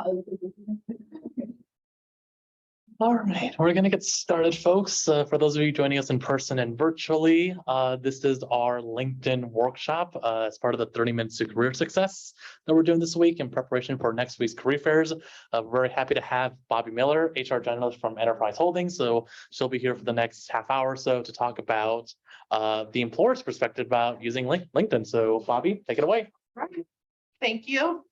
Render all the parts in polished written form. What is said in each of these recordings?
All right, we're going to get started, folks. For those of you joining us in person and virtually, this is our LinkedIn workshop as part of the 30 Minutes to Career Success that we're doing this week in preparation for next week's career fairs. We're very happy to have Bobby Miller, HR generalist from Enterprise Holdings. So she'll be here for the next half hour or so to talk about the employer's perspective about using LinkedIn. So Bobby, take it away. Right. Thank you.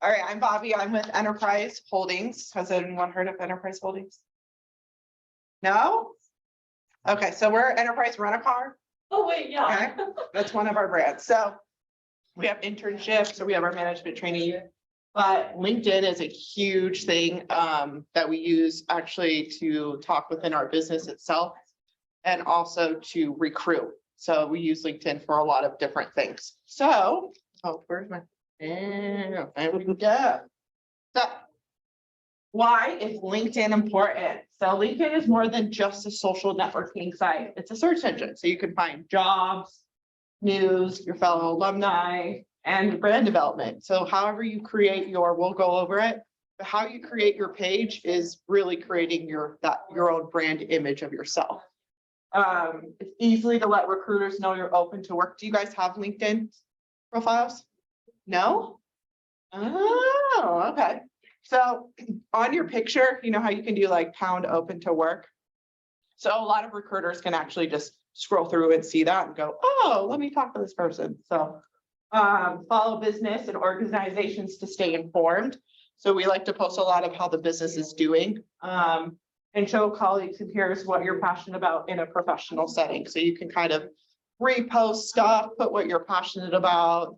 All right, I'm Bobby. I'm with Enterprise Holdings. Has anyone heard of Enterprise Holdings? No? Okay, so we're Enterprise Rent-A-Car. Oh, wait, yeah. Okay, that's one of our brands. So we have internships, or we have our management training. But LinkedIn is a huge thing that we use actually to talk within our business itself and also to recruit. So we use LinkedIn for a lot of different things. So, oh, where's my, there we go. So why is LinkedIn important? So LinkedIn is more than just a social networking site. It's a search engine. So you can find jobs, news, your fellow alumni, and brand development. So however you create your, we'll go over it, but how you create your page is really creating your own brand image of yourself. It's easily to let recruiters know you're open to work. Do you guys have LinkedIn profiles? No? Oh, okay. So on your picture, you know how you can do like pound open to work. So a lot of recruiters can actually just scroll through and see that and go, oh, let me talk to this person. So follow business and organizations to stay informed. So we like to post a lot of how the business is doing and show colleagues and peers what you're passionate about in a professional setting. So you can kind of repost stuff, put what you're passionate about.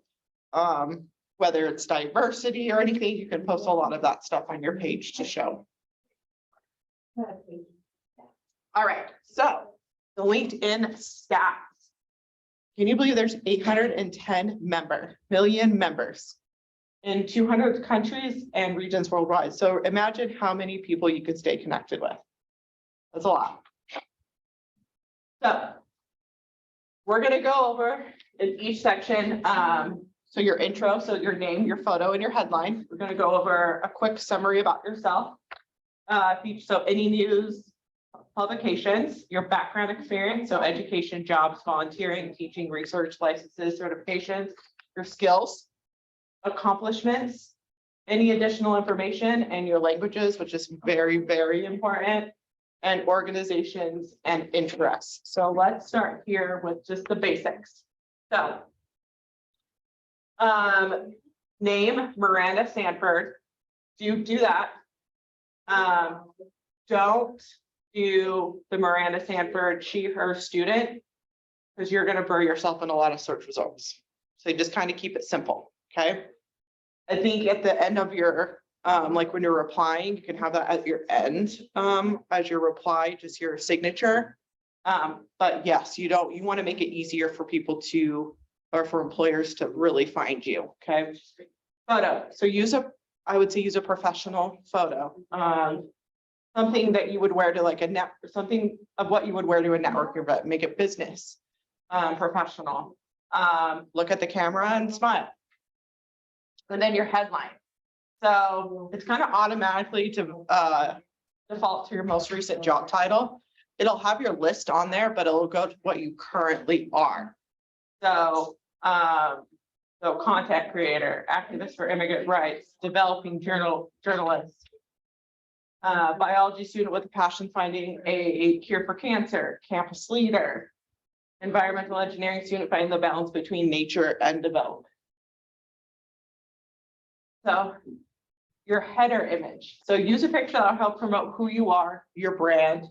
Whether it's diversity or anything, you can post a lot of that stuff on your page to show. All right, so the LinkedIn stats. Can you believe there's 810 million members in 200 countries and regions worldwide? So imagine how many people you could stay connected with. That's a lot. So we're gonna go over in each section. So your intro, so your name, your photo, and your headline. We're going to go over a quick summary about yourself. So any news, publications, your background experience, so education, jobs, volunteering, teaching, research, licenses, certifications, your skills, accomplishments, any additional information, and your languages, which is very, very important, and organizations and interests. So let's start here with just the basics. So name Miranda Sanford. Do that. Don't do the Miranda Sanford, she, her student, because you're going to bury yourself in a lot of search results. So you just kind of keep it simple. Okay. I think at the end of your, like when you're replying, you can have that at your end as your reply, just your signature. But yes, you want to make it easier for people to, or for employers to really find you. Okay. Photo. So I would say use a professional photo. Something that you would wear to like something of what you would wear to a network event, make it business, professional. Look at the camera and smile. And then your headline. So it's kind of automatically to default to your most recent job title. It'll have your list on there, but it'll go to what you currently are. So content creator, activist for immigrant rights, developing journalist, biology student with a passion finding a cure for cancer, campus leader, environmental engineering student finding the balance between nature and development. So your header image. So use a picture that'll help promote who you are, your brand,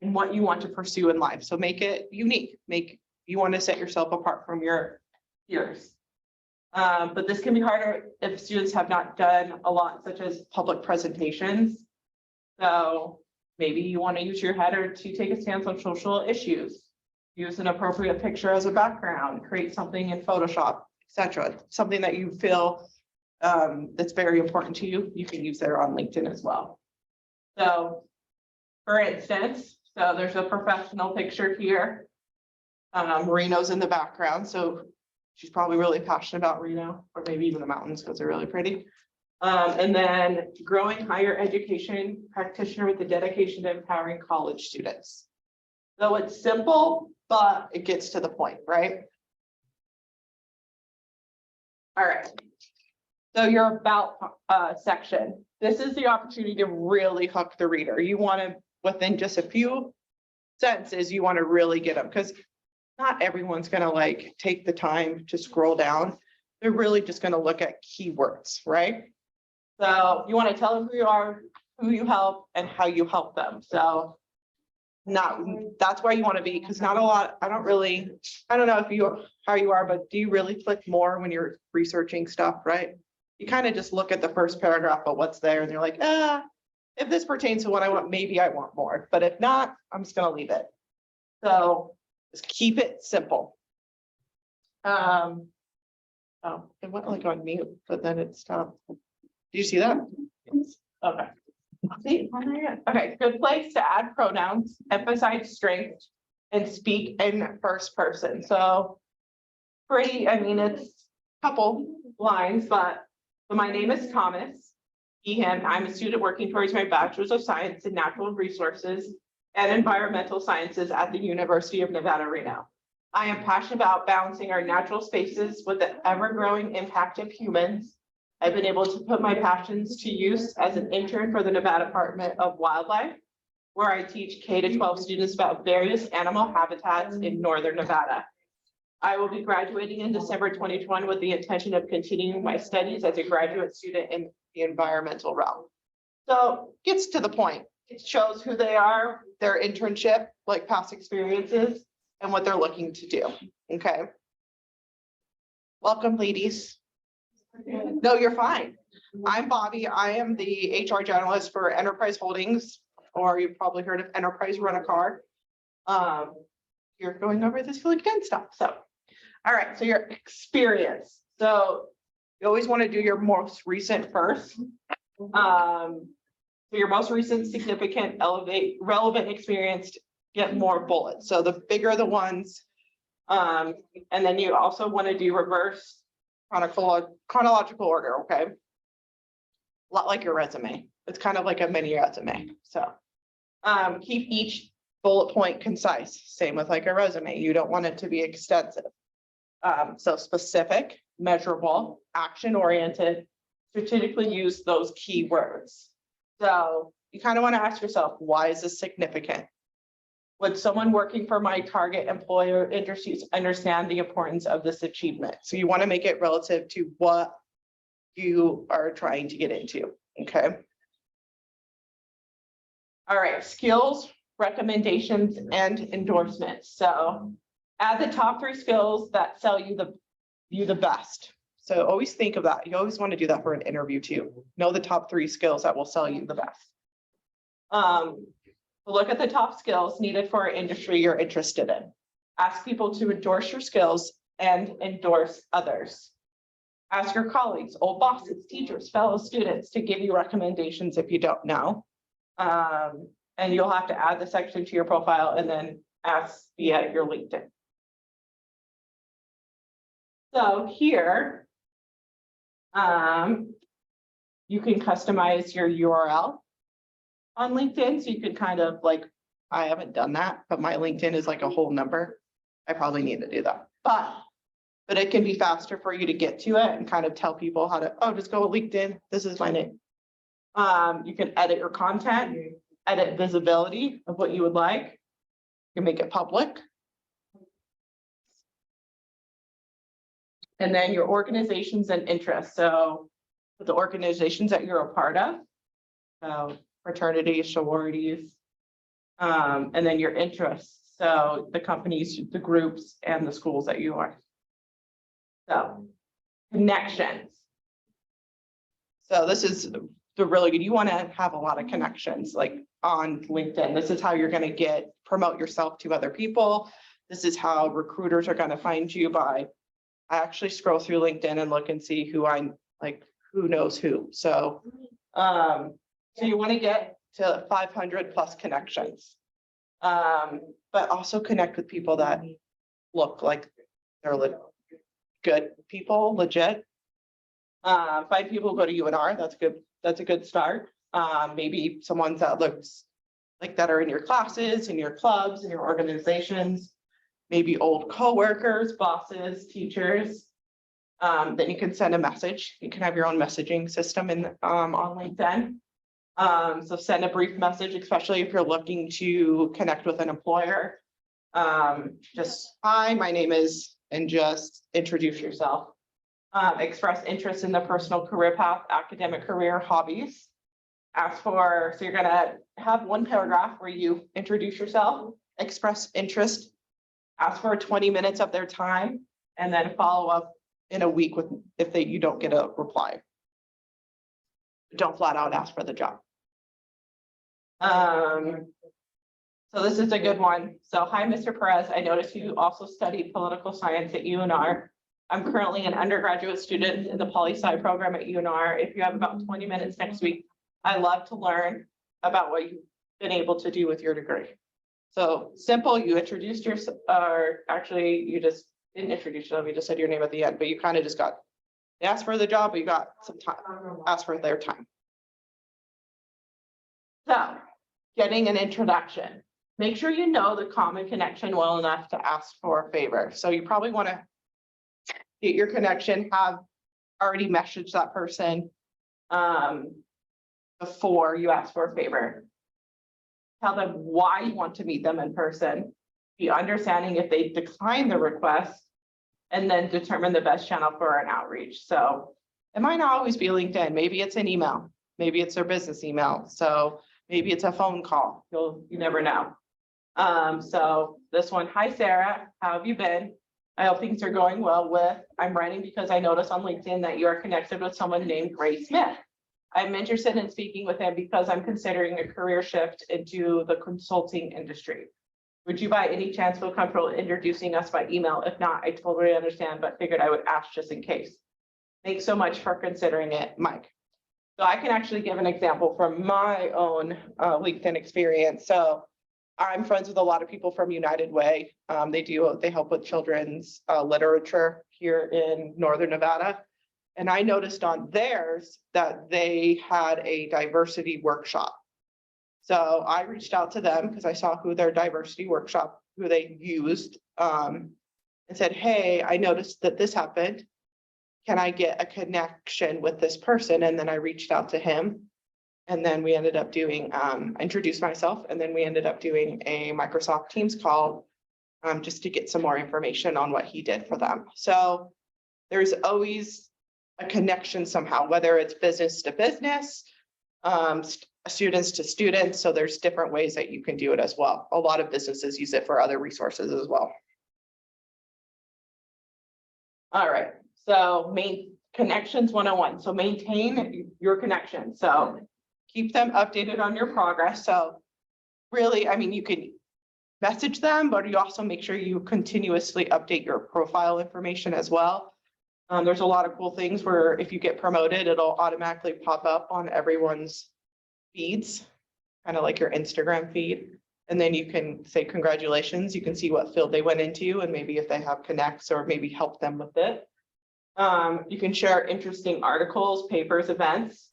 and what you want to pursue in life. So make it unique. You want to set yourself apart from your peers. But this can be harder if students have not done a lot, such as public presentations. So maybe you want to use your header to take a stance on social issues, use an appropriate picture as a background, create something in Photoshop, etc. Something that you feel that's very important to you, you can use there on LinkedIn as well. So for instance, so there's a professional picture here. Reno's in the background, so she's probably really passionate about Reno, or maybe even the mountains because they're really pretty. And then growing higher education practitioner with the dedication to empowering college students. So it's simple, but it gets to the point, right? All right. So your about section, this is the opportunity to really hook the reader. You want to, within just a few sentences, you want to really get them, because not everyone's going to like take the time to scroll down. They're really just going to look at keywords, right? So you want to tell them who you are, who you help, and how you help them. So that's where you want to be, because not a lot, I don't know if you, how you are, but do you really click more when you're researching stuff, right? You kind of just look at the first paragraph of what's there and you're like, if this pertains to what I want, maybe I want more, but if not, I'm just gonna leave it. So just keep it simple. Oh, it went like on mute, but then it stopped. Do you see that? Okay. See, okay, good place to add pronouns, emphasize strength, and speak in first person. So pretty, I mean, it's a couple lines, but so my name is Thomas, he, him. I'm a student working towards my Bachelor's of Science in Natural Resources and Environmental Sciences at the University of Nevada, Reno. I am passionate about balancing our natural spaces with the ever-growing impact of humans. I've been able to put my passions to use as an intern for the Nevada Department of Wildlife, where I teach K-12 students about various animal habitats in northern Nevada. I will be graduating in December 2021 with the intention of continuing my studies as a graduate student in the environmental realm. So gets to the point. It shows who they are, their internship, like past experiences, and what they're looking to do. Okay. Welcome, ladies. No, you're fine. I'm Bobby. I am the HR generalist for Enterprise Holdings, or you've probably heard of Enterprise Rent-A-Car. You're going over this LinkedIn stuff. So, all right. So your experience. So you always want to do your most recent first. So your most recent significant relevant experience, get more bullets. So the bigger the ones. And then you also want to do reverse chronological order, okay? A lot like your resume. It's kind of like a mini resume. So keep each bullet point concise. Same with like a resume. You don't want it to be extensive. So specific, measurable, action-oriented, strategically use those keywords. So you kind of want to ask yourself, why is this significant? Would someone working for my target employer industries understand the importance of this achievement? So you want to make it relative to what you are trying to get into, okay? All right, skills, recommendations, and endorsements. So add the top 3 skills that sell you the best. So always think of that. You always want to do that for an interview too. Know the top 3 skills that will sell you the best. Look at the top skills needed for an industry you're interested in. Ask people to endorse your skills and endorse others. Ask your colleagues, old bosses, teachers, fellow students to give you recommendations if you don't know. And you'll have to add the section to your profile and then ask via your LinkedIn. So here, you can customize your URL on LinkedIn. So you can kind of like, I haven't done that, but my LinkedIn is like a whole number. I probably need to do that, but it can be faster for you to get to it and kind of tell people how to, oh, just go with LinkedIn. This is my name. You can edit your content, edit visibility of what you would like. You can make it public. And then your organizations and interests. So the organizations that you're a part of, so fraternities, sororities, and then your interests. So the companies, the groups, and the schools that you are. So connections. So this is the really good. You want to have a lot of connections like on LinkedIn. This is how you're going to promote yourself to other people. This is how recruiters are going to find you by, I actually scroll through LinkedIn and look and see who I'm like, who knows who. So, so you want to get to 500 plus connections, but also connect with people that look like they're good people, legit. Find people who go to UNR, that's good, that's a good start. Maybe someone that looks like that are in your classes, in your clubs, in your organizations, maybe old coworkers, bosses, teachers. Then you can send a message. You can have your own messaging system in on LinkedIn. So send a brief message, especially if you're looking to connect with an employer. Just, hi, my name is, and just introduce yourself. Express interest in the personal career path, academic career, hobbies. Ask for, so you're gonna have one paragraph where you introduce yourself, express interest, ask for 20 minutes of their time, and then follow up in a week with, if you don't get a reply. Don't flat out ask for the job. So this is a good one. So, hi, Mr. Perez. I noticed you also studied political science at UNR. I'm currently an undergraduate student in the poli-sci program at UNR. If you have about 20 minutes next week, I'd love to learn about what you've been able to do with your degree. So simple, you introduced yourself, or actually you just didn't introduce yourself, you just said your name at the end, but you kind of just got, they asked for the job, but you got some time, asked for their time. So getting an introduction. Make sure you know the common connection well enough to ask for a favor. So you probably want to get your connection, have already messaged that person before you ask for a favor. Tell them why you want to meet them in person, be understanding if they decline the request, and then determine the best channel for an outreach. So it might not always be LinkedIn. Maybe it's an email. Maybe it's their business email. So maybe it's a phone call. You never know. So this one, hi, Sarah, how have you been? I hope things are going well with, I'm writing because I noticed on LinkedIn that you are connected with someone named Gray Smith. I'm interested in speaking with him because I'm considering a career shift into the consulting industry. Would you by any chance feel comfortable introducing us by email? If not, I totally understand, but figured I would ask just in case. Thanks so much for considering it, Mike. So I can actually give an example from my own LinkedIn experience. So I'm friends with a lot of people from United Way. They help with children's literature here in Northern Nevada. And I noticed on theirs that they had a diversity workshop. So I reached out to them because I saw who their diversity workshop, who they used, and said, hey, I noticed that this happened. Can I get a connection with this person? And then I reached out to him. And then we ended up doing, introduced myself, and then we ended up doing a Microsoft Teams call just to get some more information on what he did for them. So there's always a connection somehow, whether it's business to business, students to students. So there's different ways that you can do it as well. A lot of businesses use it for other resources as well. All right, so main connections 101. So maintain your connection. So keep them updated on your progress. So really, I mean, you can message them, but you also make sure you continuously update your profile information as well. There's a lot of cool things where if you get promoted, it'll automatically pop up on everyone's feeds, kind of like your Instagram feed. And then you can say, congratulations. You can see what field they went into and maybe if they have connects or maybe help them with it. You can share interesting articles, papers, events,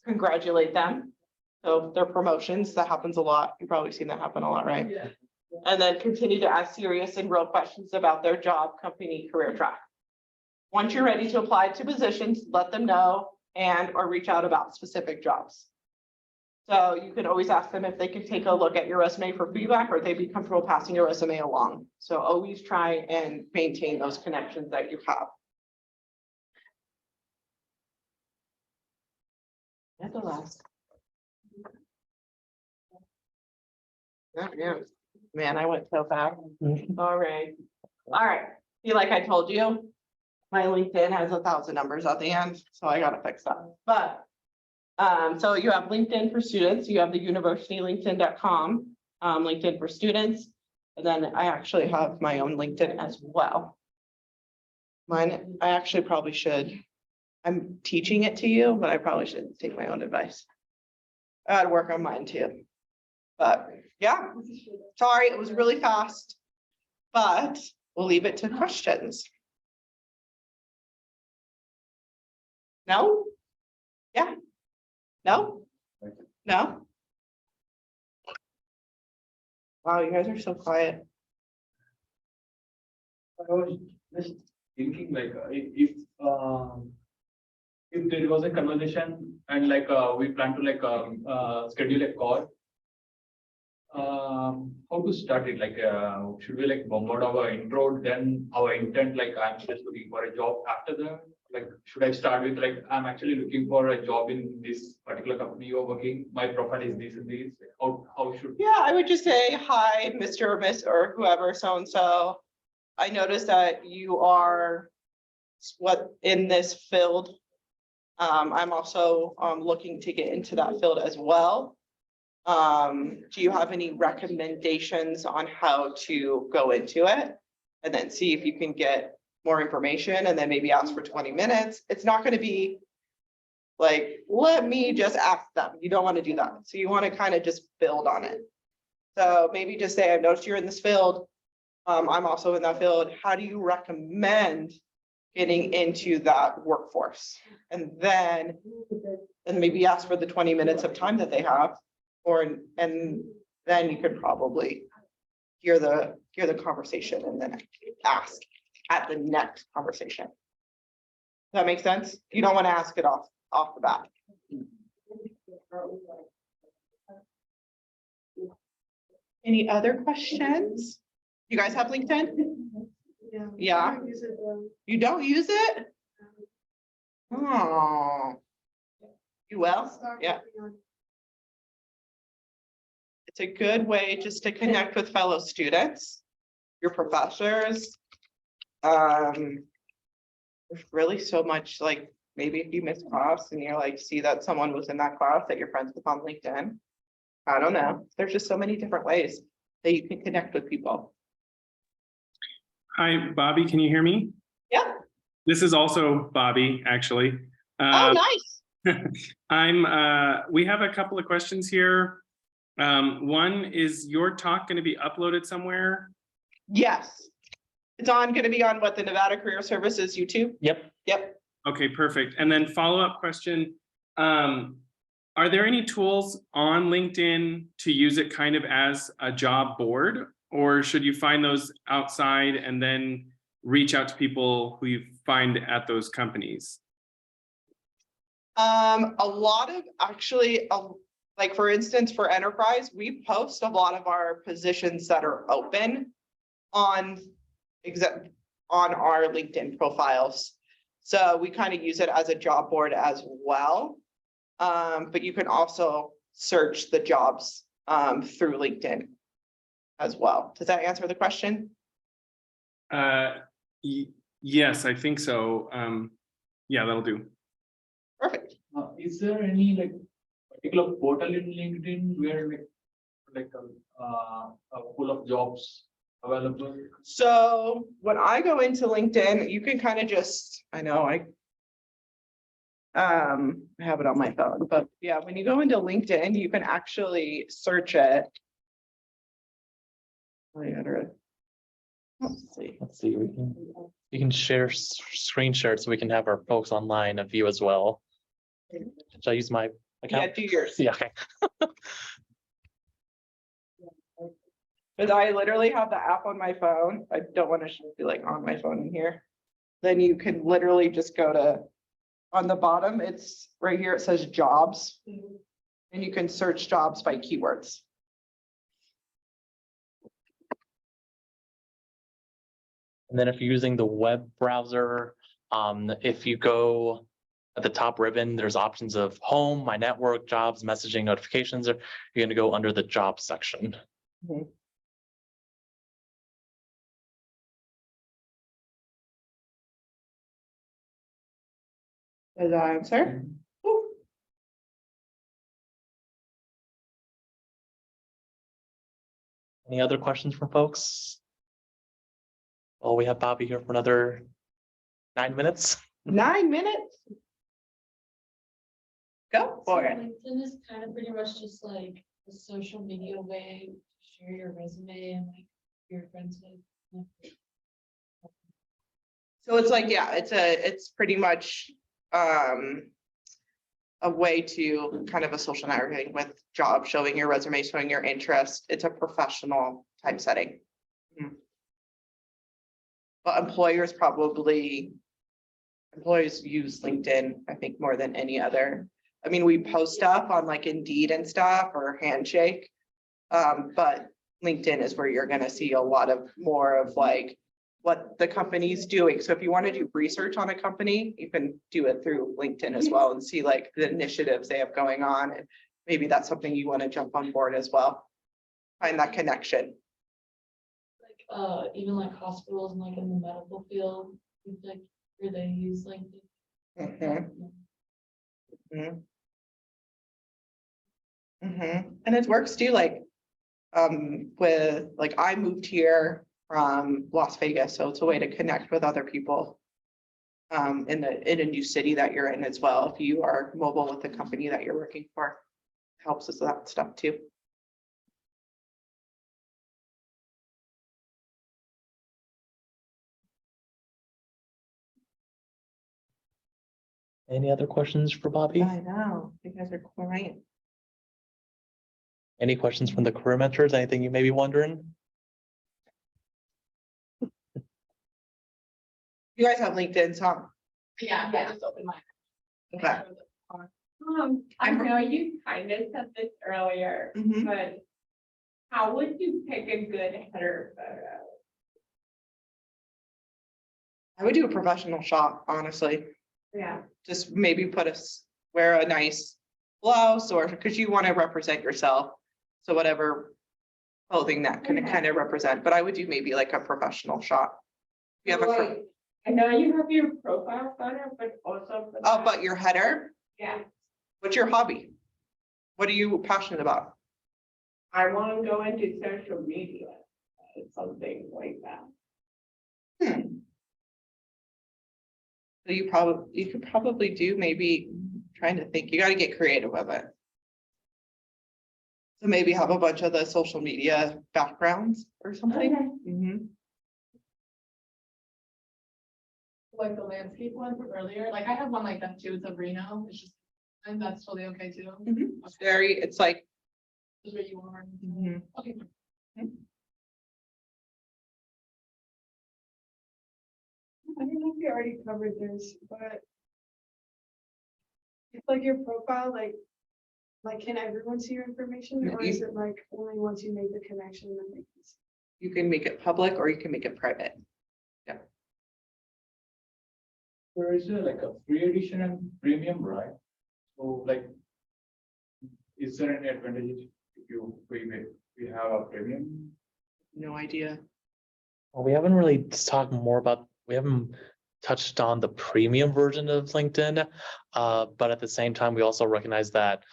congratulate them. So their promotions, that happens a lot. You've probably seen that happen a lot, right? Yeah. And then continue to ask serious and real questions about their job, company, career track. Once you're ready to apply to positions, let them know and or reach out about specific jobs. So you can always ask them if they can take a look at your resume for feedback or they'd be comfortable passing your resume along. So always try and maintain those connections that you have. That's the last. Yeah, man, I went so fast. All right. Feel like I told you, my LinkedIn has 1,000 numbers at the end, so I gotta fix that. But so you have LinkedIn for students, you have the universitylinkedin.com, LinkedIn for students, and then I actually have my own LinkedIn as well. Mine, I actually probably should. I'm teaching it to you, but I probably should take my own advice. I gotta work on mine too. But yeah, sorry, it was really fast, but we'll leave it to questions. No? Yeah? No? No? Wow, you guys are so quiet. I was just thinking like if there was a conversation and like we plan to like schedule a call. How to start it? Like should we like bombard our intro, then our intent, like I'm just looking for a job after that? Like should I start with like I'm actually looking for a job in this particular company you're working, my profile is this and this, how should? Yeah, I would just say, hi, Mr. or Miss or whoever, so and so. I noticed that you are what in this field. I'm also looking to get into that field as well. Do you have any recommendations on how to go into it? And then see if you can get more information and then maybe ask for 20 minutes. It's not gonna be like, let me just ask them. You don't want to do that. So you want to kind of just build on it. So maybe just say, I've noticed you're in this field. I'm also in that field. How do you recommend getting into that workforce? And then maybe ask for the 20 minutes of time that they have, and then you could probably hear the conversation and then ask at the next conversation. Does that make sense? You don't want to ask it off the bat. Any other questions? You guys have LinkedIn? Yeah. You don't use it? Oh. You will? Yeah. It's a good way just to connect with fellow students, your professors. There's really so much, like, maybe if you miss class and you're like, see that someone was in that class that you're friends with on LinkedIn. I don't know. There's just so many different ways that you can connect with people. Hi, Bobby, can you hear me? Yeah. This is also Bobby, actually. Oh, nice. We have a couple of questions here. One, is your talk going to be uploaded somewhere? Yes. It's gonna be on what, the Nevada Career Services YouTube? Yep. Yep. Okay, perfect. And then follow-up question. Are there any tools on LinkedIn to use it kind of as a job board? Or should you find those outside and then reach out to people who you find at those companies? A lot of actually, like for instance, for enterprise, we post a lot of our positions that are open on our LinkedIn profiles. So we kind of use it as a job board as well. But you can also search the jobs through LinkedIn as well. Does that answer the question? Yes, I think so. Yeah, that'll do. Perfect. Is there any like particular portal in LinkedIn where like full of jobs available? So when I go into LinkedIn, you can kind of just, I know I have it on my phone, but yeah, when you go into LinkedIn, you can actually search it. Let's see. Let's see, you can share screen share so we can have our folks online view as well. Should I use my Yeah, account? do yours. Yeah, okay. Because I literally have the app on my phone. I don't want to be like on my phone in here. Then you can literally just go to, on the bottom, it's right here, it says jobs. And you can search jobs by keywords. And then if you're using the web browser, if you go at the top ribbon, there's options of home, my network, jobs, messaging, notifications, or you're going to go under the jobs section. Mhm. Does that answer? Woo. Any other questions from folks? Well, we have Bobby here for another 9 minutes. 9 minutes? Go So for it. LinkedIn is kind of pretty much just like a social media way to share your resume and like your friends with. So it's like, yeah, it's pretty much a way to kind of a social networking with job, showing your resume, showing your interest. It's a professional type setting. But employers use LinkedIn, I think, more than any other. I mean, we post stuff on like Indeed and stuff or Handshake. But LinkedIn is where you're gonna see a lot of more of like what the company's doing. So if you want to do research on a company, you can do it through LinkedIn as well and see like the initiatives they have going on. And maybe that's something you want to jump on board as well. Find that connection. Like, even like hospitals and like in the medical field, it's like where they use LinkedIn. And it works too, like, with, like, I moved here from Las Vegas, so it's a way to connect with other people. In a new city that you're in as well, if you are mobile with the company that you're working for, helps us with that stuff too. Any other questions for Bobby? I know, you guys are quiet. Any questions from the career mentors? Anything you may be wondering? You guys have LinkedIn, so. Yeah, I just opened my. Okay. I know you kind of said this earlier, Mhm. but how would you pick a good header photo? I would do a professional shot, honestly. Yeah. Just maybe wear a nice blouse, or because you want to represent yourself. So whatever clothing that can Okay. kind of represent, but I would do maybe like a professional shot. You have a, Like, I know you have your profile photo, but also. for oh, that- but your header, Yeah, what's your hobby? What are you passionate about? I want to go into social media, something like that. So you could probably do maybe, trying to think, you got to get creative with it. So maybe have a bunch of the social media backgrounds or something. Okay. Mhm. Like the landscape one from earlier, like I have one like that too, it's a Reno, it's just, and that's totally okay too. It's very, it's like, Is where you are. Mhm. Okay. I don't know if you already covered this, but it's like your profile, like can everyone see your information, or is it like only once you make the connection that they can see? you can make it public or you can make it private. There is like a free edition and premium, right? So like, is there any advantage if we have a premium? No idea. Well, we haven't really talked more about, we haven't touched on the premium version of LinkedIn. But at the same time, we also recognize that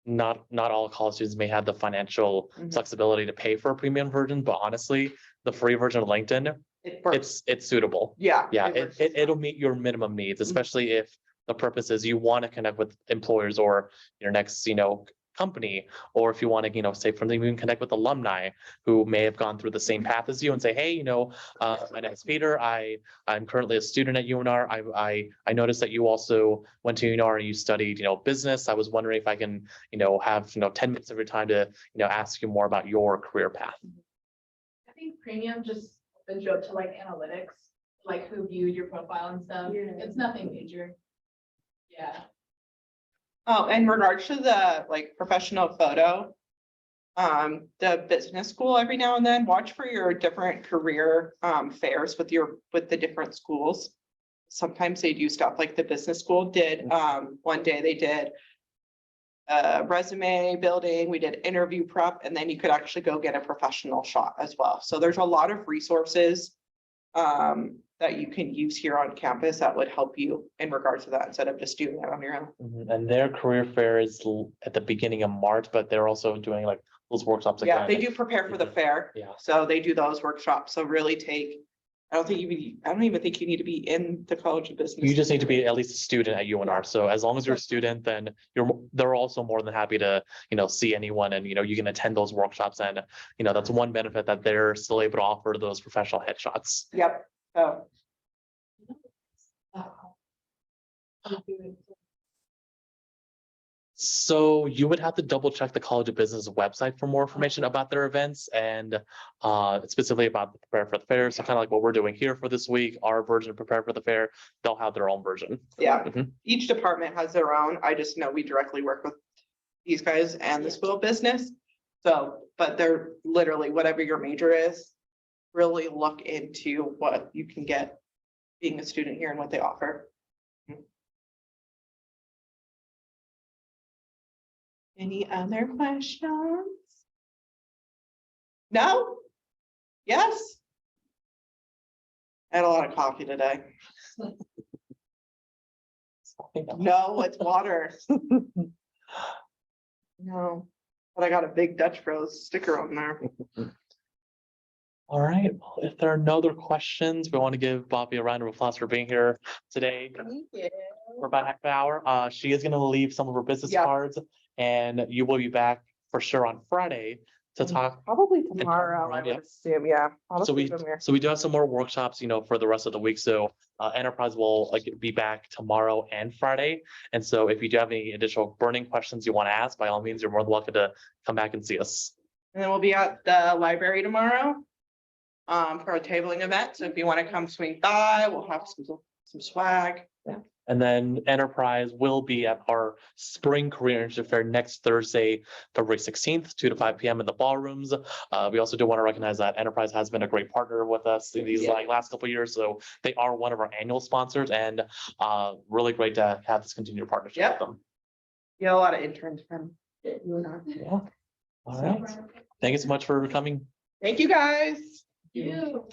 not all college students may have the financial Mhm. flexibility to pay for a premium version, but honestly, the free version of LinkedIn, It works. it's suitable. Yeah. Yeah, works. it'll meet your minimum needs, especially if the purpose is you want to connect with employers or your next, company, or if you want to, say from them, you can connect with alumni who may have gone through the same path as you and say, hey, my name is Peter. I'm currently a student at UNR. I noticed that you also went to UNR and you studied, business. I was wondering if I can, have, 10 minutes of your time to, ask you more about your career path. I think premium just opens you up to like analytics, like who viewed your profile and stuff. Yeah. It's nothing major. Yeah. Oh, in regards to the like professional photo. The business school every now and then, watch for your different career fairs with the different schools. Sometimes they do stuff like the business school did, one day they did. Resume building, we did interview prep, and then you could actually go get a professional shot as well. So there's a lot of resources. That you can use here on campus that would help you in regards to that instead of just doing that on your own. And their career fair is at the beginning of March, but they're also doing like those workshops Yeah, again. they do prepare for the fair. Yeah. So they do those workshops. So really I don't even think you need to be in the College of Business. You just need to be at least a student at UNR. So as long as you're a student, then they're also more than happy to, see anyone and, you can attend those workshops. And, that's one benefit that they're still able to offer those professional headshots. Yep. So You do it. So you would have to double check the College of Business website for more information about their events and specifically about the Prepare for the Fair. So kind of like what we're doing here for this week, our version of Prepare for the Fair, they'll have their own version. Yeah, Mhm. each department has their own. I just know we directly work with these guys and the School of Business. So, but they're literally, whatever your major is, really look into what you can get being a student here and what they offer. Any other questions? No? Yes? I had a lot of coffee today. No, it's water. No, but I got a big Dutch Bros sticker on there. All right, well, if there are no other questions, we want to give Bobby a round of applause for being here today for about half an hour. She is gonna leave some of her business Yeah. cards and you will be back for sure on Friday to talk. Probably tomorrow, tomorrow, I yeah. would assume, yeah. I'll So just we, leave them here. so we do have some more workshops, for the rest of the week. So Enterprise will be back tomorrow and Friday. And so if you do have any additional burning questions you want to ask, by all means, you're more than welcome to come back and see us. And then we'll be at the library tomorrow. For a tabling event, so if you want to come swing by, we'll have some swag. And then Enterprise will be at our Spring Career Internship Fair next Thursday, February 16th, 2 to 5 p.m. in the ballrooms. We also do want to recognize that Enterprise has been a great partner with us in these Yeah. last couple of years. So they are one of our annual sponsors and really great to have this continued partnership with Yep. them. Yeah, a lot of interns from you and I. Yeah. All right. Thank you so much for coming. Thank you, guys. You.